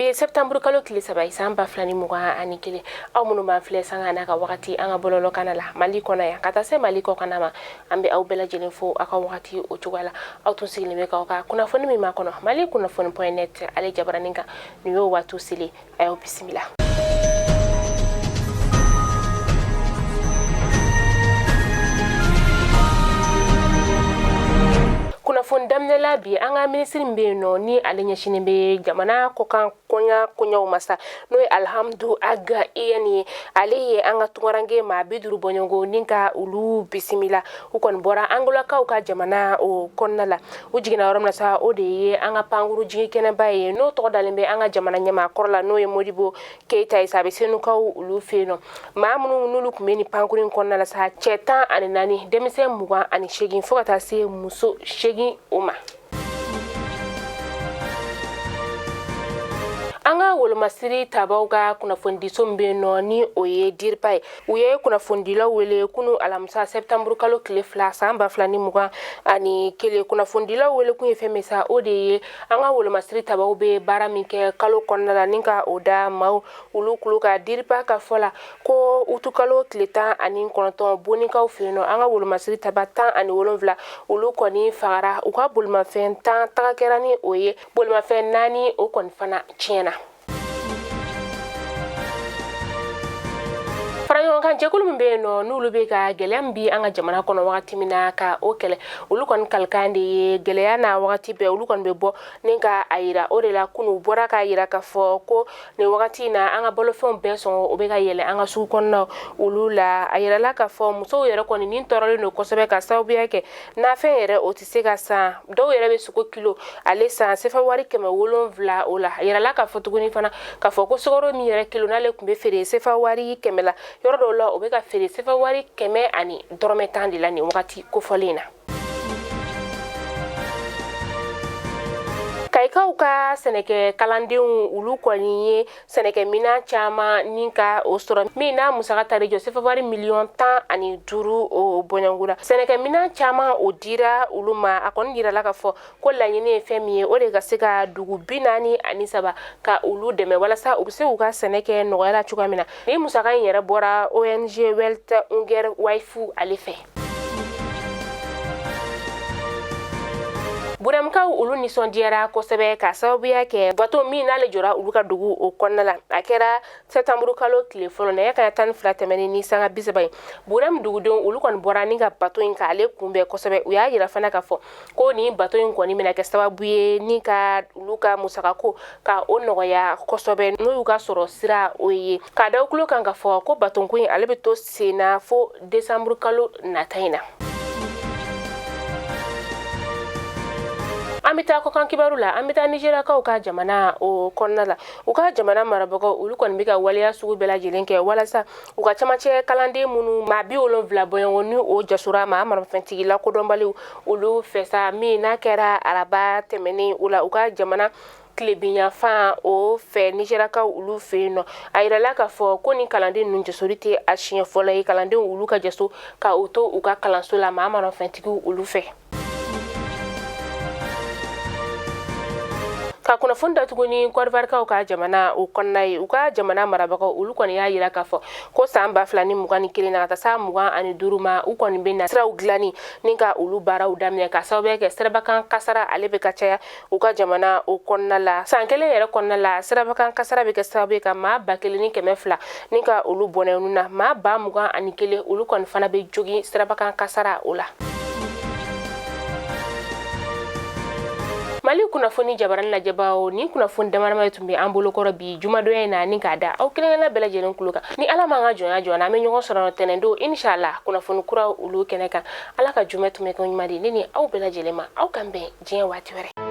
Bi septembre kalo tile saba san ba filani mugan ani kelen aw minnu b'an filɛ sanga n'a ka wagati an ka bɔlɔlɔ kana la Mali kɔnɔ yan ka taa se Mali kɔ kana ma an bɛ aw bɛɛ lajɛlen fo aw ka wagati o cogoya la aw tun sigilen bɛ k'aw ka kunnafoni min b'a kɔnɔ Mali kunnafoni.net ale jabaranin kan nin y'o waati seli a y'aw bisimila. Kunnafoni daminɛla bi an ka ministre bɛ yen nɔ ni ale ɲɛsinen bɛ jamana kɔkan koɲaw masa n'o ye Alhamdu Aga Iyani ye ale ye an ka tunkaranke maa 50 bɔɲɔgɔnko ni ka olu bisimila u kɔni bɔra angolakaw ka jamana o kɔnɔna la u jiginna yɔrɔ min na sa o de ye an ka pankuru jigi kɛnɛba ye n'o tɔgɔ dalen bɛ an ka jamana ɲɛmaakɔrɔ la n'o ye Modibo Keita ye sa a bɛ Senukaw olu fɛ yen nɔ maa minnu n'olu tun bɛ nin pankuru in kɔnɔna la sa cɛ 14 denmisɛn 28 fo ka taa se muso 8 o ma. An ka wolomasiri tabaw ka kunnafonidiso min bɛ yen nɔ ni o ye DIRPA ye u ye kunnafonidilaw wele kunu alamisa septembre kalo tile 2 san 2021 ani kelen kunnafonidilaw wele kun ye fɛn min sa o de ye an ka wolomasiri tabaw bɛ baara min kɛ kalo kɔnɔna la ni ka o da maaw olu kulo ka DIRPA ka fɔ la ko utukalo tile 19 bonikaw fɛ yen nɔ an ka wolomasiri taba 17 olu kɔni fagara u ka bolimafɛn 10 taga kɛra ni o ye bolimafɛn 4 o kɔni fana tiɲɛna. Faraɲɔgɔnkan jɛkulu min bɛ yen nɔ n'olu bɛ ka gɛlɛya min bi an ka jamana kɔnɔ wagati min na ka o kɛlɛ olu kɔni kalikan de ye gɛlɛya n'a wagati bɛɛ olu kɔni bɛ bɔ ni ka a yira o de la kunu bɔra ka yira ka fɔ ko nin wagati in na an ka balofɛnw bɛɛ sɔngɔ o bɛ ka yɛlɛ an ka sugu kɔnɔnaw olu la a yirala ka fɔ musow yɛrɛ kɔni nin tɔɔrɔlen don kosɛbɛ ka sababuya kɛ nafɛn yɛrɛ o tɛ se ka san dɔw yɛrɛ bɛ sogo kilo ale san sefa wari 700 o la a yirala ka fɔ tuguni fana ka fɔ ko sukaro min yɛrɛ kilo n'ale tun bɛ feere sefa wari 100 la yɔrɔ dɔw la o bɛ ka feere sefa wari 100 ani dɔrɔmɛ 10 de la nin wagati kofɔlen na. Kayikaw ka sɛnɛkɛ kalandenw olu kɔni ye sɛnɛkɛminan caman ni ka o sɔrɔ min n'a musaka tari jɔ sefa wari miliyɔn 15 o bɔɲɔngo la sɛnɛkɛminan caman o dira olu ma a kɔni yirala ka fɔ ko laɲini ye fɛn min ye o de ka se ka dugu 43 ka olu dɛmɛ walasa u bɛ se k'u ka sɛnɛ kɛ nɔgɔya la cogoya min na ni musaka in yɛrɛ bɔra ONG Welt Unger Waifu ale fɛ. Buramkaw olu nisɔndiyara kosɛbɛ ka sababuya kɛ bato min n'ale jɔra olu ka dugu o kɔnɔna la a kɛra septembre kalo tile fɔlɔ na ka 12 tɛmɛnen ni sanga 30 ye Buram dugudenw olu kɔni bɔra ni ka bato in ka ale kunbɛn kosɛbɛ u y'a yira fana ka fɔ ko ni bato in kɔni bɛna kɛ sababu ye ni ka olu ka musakako ka o nɔgɔya kosɛbɛ n'u y'u ka sɔrɔ sira o ye ka da kulo kan ka fɔ ko batonko in ale bɛ to senna fo décembre kalo nata in na. An bɛ taa kɔkan kibaru la an bɛ taa Nigérakaw ka jamana o kɔnɔna la u ka jamana marabagaw olu kɔni bɛ ka waleya sugu bɛɛ lajɛlen kɛ walasa u ka camancɛ kalanden minnu maa 70 bɔɲɔgɔnko ni o jasura maa marafɛntigi lakodɔnbaliw olu fɛ sa min n'a kɛra araba tɛmɛnen o la u ka jamana tilebinyanfan o fɛ Nigérakaw olu fɛ yen nɔ a yirala ka fɔ ko ni kalanden ninnu jasori tɛ a siɲɛ fɔlɔ ye kalandenw olu ka jaso ka u to u ka kalanso la maa marafɛntigiw olu fɛ. Ka kunnafoni da tuguni Kɔdivarikaw ka jamana o kɔnɔna ye u ka jamana marabagaw olu kɔni y'a yira ka fɔ ko san 2021 na ka taa sa 25 ma u kɔni bɛ na siraw dilanni ni ka olu baaraw daminɛ ka sababuya kɛ sirabakan kasara ale bɛ ka caya u ka jamana o kɔnɔna la san kelen yɛrɛ kɔnɔna la sirabakan kasara bɛ kɛ sababu ye ka maa 1200 ni ka olu bɔnɛnu na maa 21 olu kɔni fana bɛ jogi sirabakan kasara o la. Mali kunnafoni jabaran lajɛbaaw ni kunnafoni damarama tun bɛ an bolo kɔrɔ bi jumadonya in na ni k'a da aw kelen-kelenna bɛɛ lajɛlen kulo kan ni ala m'an ka jɔnya jɔ an bɛ ɲɔgɔn sɔrɔ tɛnɛndon inshallah kunnafoni kura olu kɛnɛ kan ala ka jumɛn tun bɛ kɛ ɲuman di ne ni aw bɛɛ lajɛlen ma aw kan bɛn diɲɛ waati wɛrɛ.